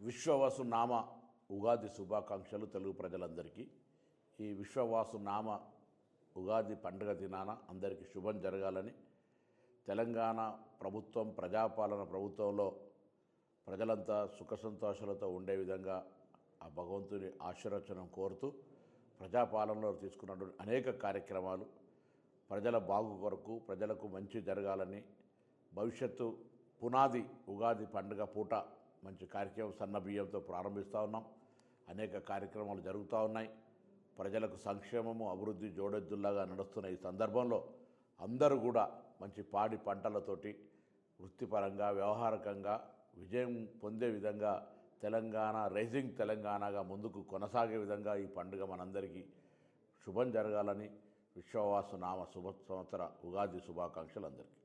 విశ్వవాసు నామ ఉగాది శుభాకాంక్షలు తెలుగు ప్రజలందరికీ. ఈ విశ్వవాసు నామ ఉగాది పండుగ దినాన అందరికీ శుభం జరగాలని, తెలంగాణ ప్రభుత్వం ప్రజాపాలన ప్రభుత్వంలో ప్రజలంతా సుఖ సంతోషాలతో ఉండే విధంగా ఆ భగవంతుని ఆశీర్వచనం కోరుతూ ప్రజాపాలనలో తీసుకున్నటువంటి అనేక కార్యక్రమాలు ప్రజల బాగు కొరకు, ప్రజలకు మంచి జరగాలని, భవిష్యత్తు పునాది ఉగాది పండుగ పూట మంచి కార్యక్రమం సన్న బియ్యంతో ప్రారంభిస్తూ ఉన్నాం. అనేక కార్యక్రమాలు జరుగుతూ ఉన్నాయి. ప్రజలకు సంక్షేమము, అభివృద్ధి జోడెద్దుల్లాగా నడుస్తున్న ఈ సందర్భంలో అందరూ కూడా మంచి పాడి పంటలతోటి వృత్తిపరంగా, వ్యవహారకంగా విజయం పొందే విధంగా తెలంగాణ రైజింగ్ తెలంగాణగా ముందుకు కొనసాగే విధంగా ఈ పండుగ మనందరికీ శుభం జరగాలని విశ్వవాసు నామ శుభ సంవత్సర ఉగాది శుభాకాంక్షలు అందరికీ.